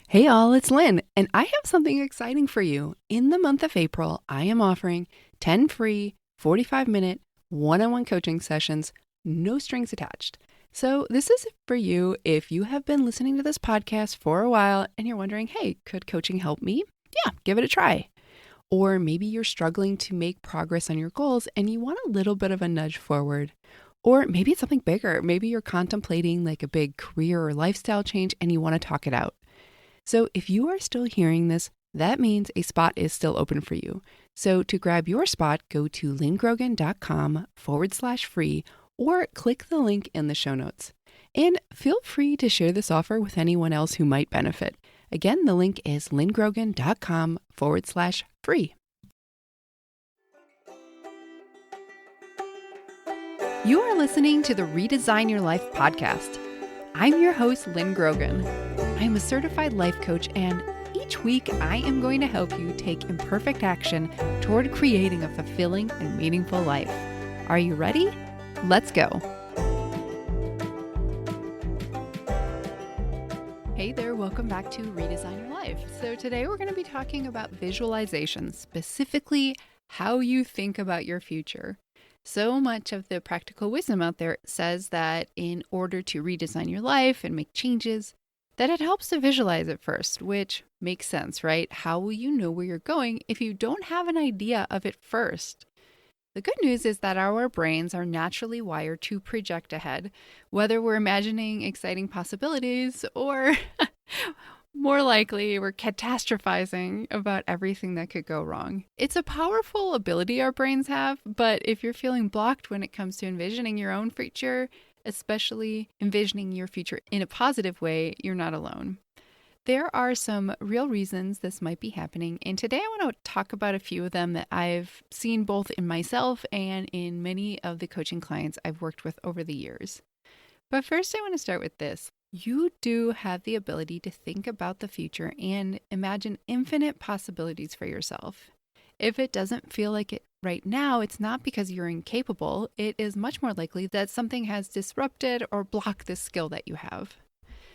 Hey all, it's Lynn, and I have something exciting for you. In the month of April, I am offering 10 free 45-minute one-on-one coaching sessions, no strings attached. So this is for you if you have been listening to this podcast for a while and you're wondering, hey, could coaching help me? Yeah, give it a try. Or maybe you're struggling to make progress on your goals and you want a little bit of a nudge forward. Or maybe it's something bigger. Maybe you're contemplating like a big career or lifestyle change and you want to talk it out. So if you are still hearing this, that means a spot is still open for you. So to grab your spot, go to lynngrogan.com/free or click the link in the show notes. And feel free to share this offer with anyone else who might benefit. Again, the link is lynngrogan.com/free. You are listening to the Redesign Your Life podcast. I'm your host, Lynn Grogan. I am a certified life coach, and each week I am going to help you take imperfect action toward creating a fulfilling and meaningful life. Are you ready? Let's go. Hey there, welcome back to Redesign Your Life. So today we're going to be talking about visualization, specifically how you think about your future. So much of the practical wisdom out there says that in order to redesign your life and make changes, that it helps to visualize it first, which makes sense, right? How will you know where you're going if you don't have an idea of it first? The good news is that our brains are naturally wired to project ahead, whether we're imagining exciting possibilities or more likely, we're catastrophizing about everything that could go wrong. It's a powerful ability our brains have, but if you're feeling blocked when it comes to envisioning your own future, especially envisioning your future in a positive way, you're not alone. There are some real reasons this might be happening, and today I want to talk about a few of them that I've seen both in myself and in many of the coaching clients I've worked with over the years. But first, I want to start with this. You do have the ability to think about the future and imagine infinite possibilities for yourself. If it doesn't feel like it right now, it's not because you're incapable. It is much more likely that something has disrupted or blocked this skill that you have.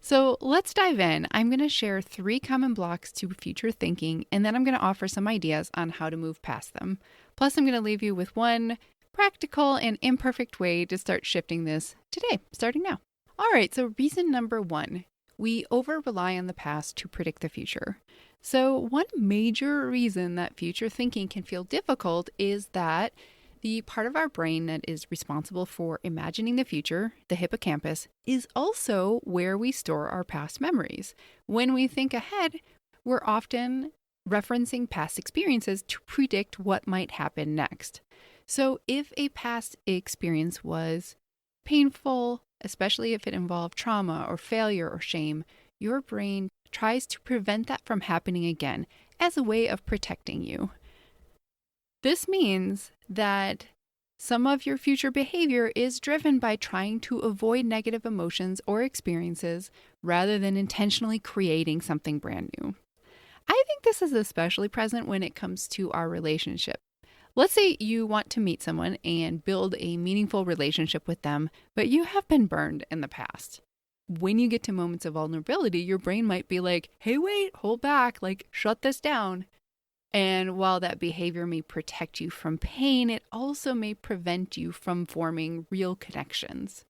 So let's dive in. I'm going to share 3 common blocks to future thinking, and then I'm going to offer some ideas on how to move past them. Plus, I'm going to leave you with one practical and imperfect way to start shifting this today, starting now. All right, so reason number 1, we over-rely on the past to predict the future. So one major reason that future thinking can feel difficult is that the part of our brain that is responsible for imagining the future, the hippocampus, is also where we store our past memories. When we think ahead, we're often referencing past experiences to predict what might happen next. So if a past experience was painful, especially if it involved trauma or failure or shame, your brain tries to prevent that from happening again as a way of protecting you. This means that some of your future behavior is driven by trying to avoid negative emotions or experiences rather than intentionally creating something brand new. I think this is especially present when it comes to our relationship. Let's say you want to meet someone and build a meaningful relationship with them, but you have been burned in the past. When you get to moments of vulnerability, your brain might be like, hey, wait, hold back, like shut this down. And while that behavior may protect you from pain, it also may prevent you from forming real connections.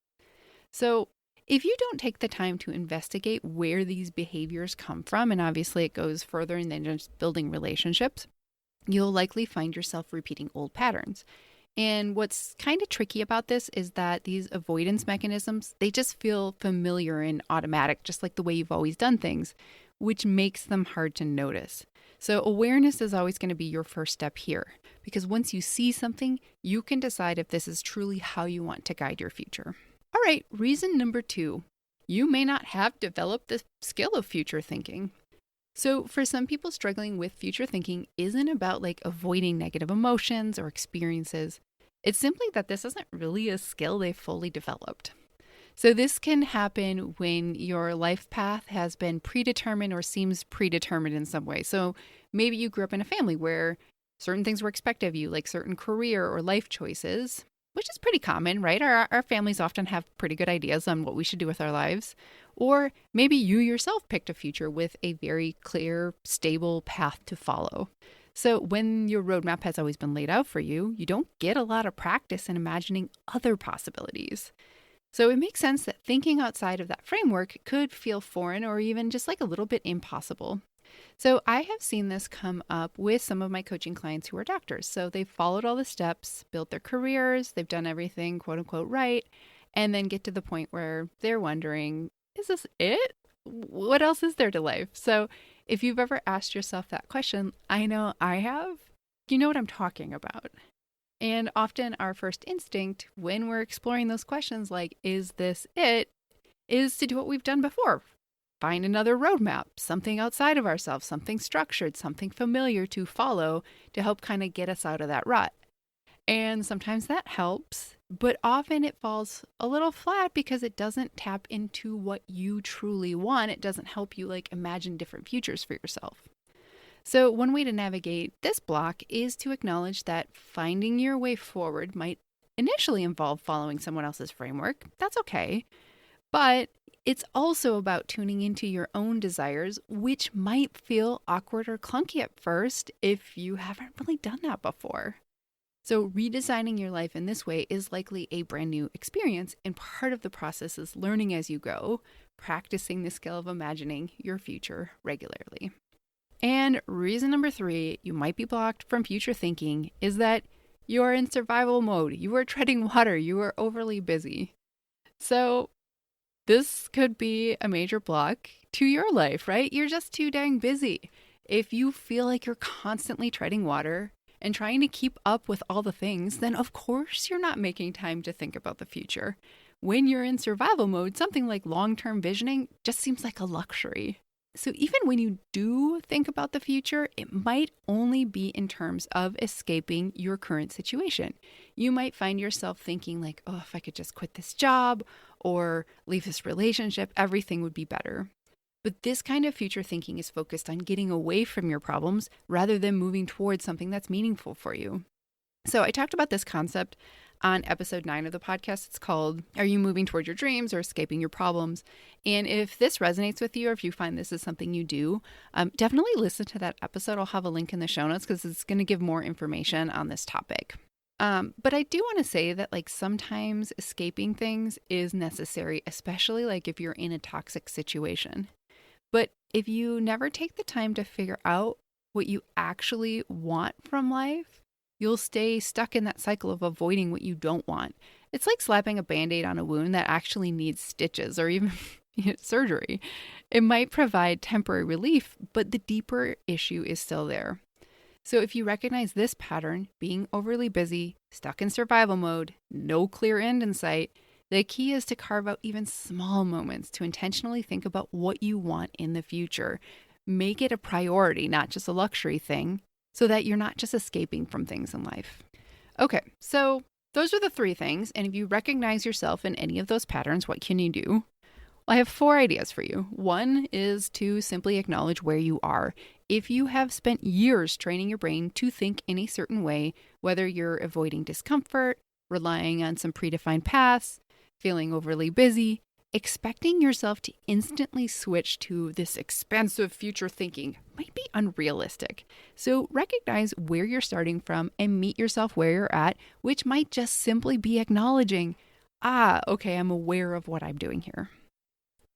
So if you don't take the time to investigate where these behaviors come from, and obviously it goes further than just building relationships, you'll likely find yourself repeating old patterns. And what's kind of tricky about this is that these avoidance mechanisms, they just feel familiar and automatic, just like the way you've always done things, which makes them hard to notice. So awareness is always going to be your first step here, because once you see something, you can decide if this is truly how you want to guide your future. All right, reason number 2, you may not have developed the skill of future thinking. So for some people, struggling with future thinking isn't about like avoiding negative emotions or experiences. It's simply that this isn't really a skill they've fully developed. So this can happen when your life path has been predetermined or seems predetermined in some way. So maybe you grew up in a family where certain things were expected of you, like certain career or life choices. which is pretty common, right? Our families often have pretty good ideas on what we should do with our lives. Or maybe you yourself picked a future with a very clear, stable path to follow. So when your roadmap has always been laid out for you, you don't get a lot of practice in imagining other possibilities. So it makes sense that thinking outside of that framework could feel foreign or even just like a little bit impossible. So I have seen this come up with some of my coaching clients who are doctors. So they've followed all the steps, built their careers, they've done everything quote unquote right, and then get to the point where they're wondering, is this it? What else is there to life? So if you've ever asked yourself that question, I know I have, you know what I'm talking about. And often our first instinct when we're exploring those questions, like, is this it, is to do what we've done before. Find another roadmap, something outside of ourselves, something structured, something familiar to follow to help kind of get us out of that rut. And sometimes that helps, but often it falls a little flat because it doesn't tap into what you truly want. It doesn't help you like imagine different futures for yourself. So, one way to navigate this block is to acknowledge that finding your way forward might initially involve following someone else's framework. That's okay. But it's also about tuning into your own desires, which might feel awkward or clunky at first if you haven't really done that before. So, redesigning your life in this way is likely a brand new experience, and part of the process is learning as you go, practicing the skill of imagining your future regularly. And reason number 3, you might be blocked from future thinking, is that you are in survival mode. You are treading water. You are overly busy. So this could be a major block to your life, right? You're just too dang busy. If you feel like you're constantly treading water and trying to keep up with all the things, then of course you're not making time to think about the future. When you're in survival mode, something like long-term visioning just seems like a luxury. So even when you do think about the future, it might only be in terms of escaping your current situation. You might find yourself thinking like, oh, if I could just quit this job or leave this relationship, everything would be better. But this kind of future thinking is focused on getting away from your problems rather than moving towards something that's meaningful for you. So I talked about this concept on episode 9 of the podcast. It's called, Are You Moving Toward Your Dreams or Escaping Your Problems? And if this resonates with you, or if you find this is something you do, definitely listen to that episode. I'll have a link in the show notes because it's going to give more information on this topic. But I do want to say that like sometimes escaping things is necessary, especially like if you're in a toxic situation. But if you never take the time to figure out what you actually want from life, you'll stay stuck in that cycle of avoiding what you don't want. It's like slapping a Band-Aid on a wound that actually needs stitches or even surgery. It might provide temporary relief, but the deeper issue is still there. So if you recognize this pattern, being overly busy, stuck in survival mode, no clear end in sight, the key is to carve out even small moments to intentionally think about what you want in the future. Make it a priority, not just a luxury thing, so that you're not just escaping from things in life. Okay, so those are the 3 things. And if you recognize yourself in any of those patterns, what can you do? Well, I have 4 ideas for you. 1 is to simply acknowledge where you are. If you have spent years training your brain to think in a certain way, whether you're avoiding discomfort, relying on some predefined paths, feeling overly busy, expecting yourself to instantly switch to this expansive future thinking might be unrealistic. So recognize where you're starting from and meet yourself where you're at, which might just simply be acknowledging, okay, I'm aware of what I'm doing here.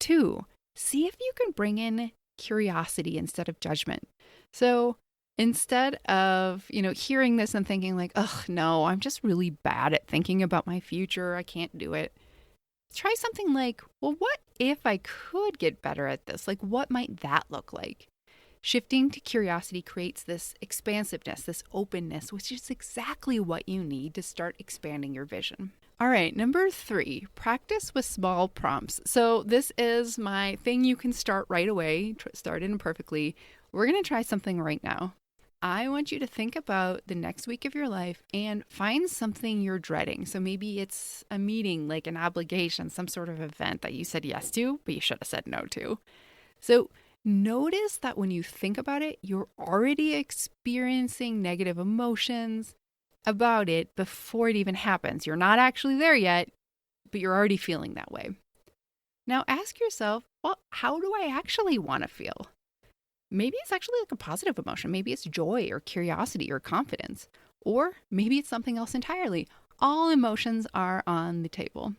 2, see if you can bring in curiosity instead of judgment. So instead of, hearing this and thinking like, no, I'm just really bad at thinking about my future, I can't do it. Try something like, well, what if I could get better at this? Like, what might that look like? Shifting to curiosity creates this expansiveness, this openness, which is exactly what you need to start expanding your vision. All right, number 3, practice with small prompts. So this is my thing you can start right away, start it imperfectly. We're going to try something right now. I want you to think about the next week of your life and find something you're dreading. So maybe it's a meeting, like an obligation, some sort of event that you said yes to, but you should have said no to. So notice that when you think about it, you're already experiencing negative emotions, about it before it even happens. You're not actually there yet, but you're already feeling that way. Now ask yourself, well, how do I actually want to feel? Maybe it's actually like a positive emotion. Maybe it's joy or curiosity or confidence. Or maybe it's something else entirely. All emotions are on the table.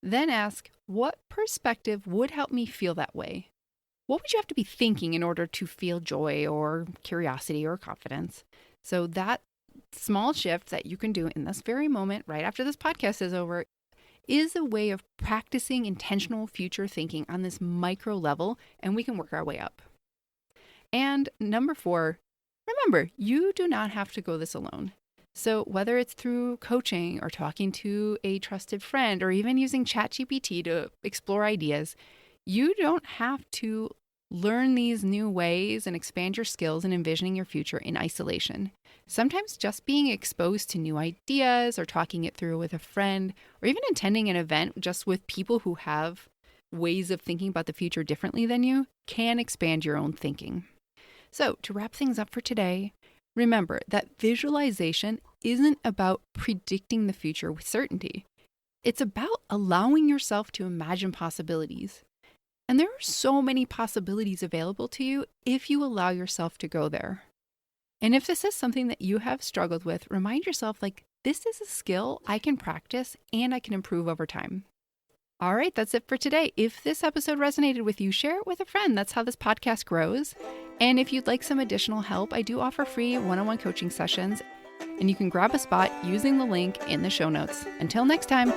Then ask, what perspective would help me feel that way? What would you have to be thinking in order to feel joy or curiosity or confidence? So that small shift that you can do in this very moment, right after this podcast is over, is a way of practicing intentional future thinking on this micro level, and we can work our way up. And number 4, remember, you do not have to go this alone. So whether it's through coaching or talking to a trusted friend or even using ChatGPT to explore ideas, you don't have to learn these new ways and expand your skills in envisioning your future in isolation. Sometimes just being exposed to new ideas or talking it through with a friend or even attending an event just with people who have ways of thinking about the future differently than you can expand your own thinking. So to wrap things up for today, remember that visualization isn't about predicting the future with certainty. It's about allowing yourself to imagine possibilities. And there are so many possibilities available to you if you allow yourself to go there. And if this is something that you have struggled with, remind yourself, like, this is a skill I can practice and I can improve over time. All right, that's it for today. If this episode resonated with you, share it with a friend. That's how this podcast grows. And if you'd like some additional help, I do offer free one-on-one coaching sessions, and you can grab a spot using the link in the show notes. Until next time.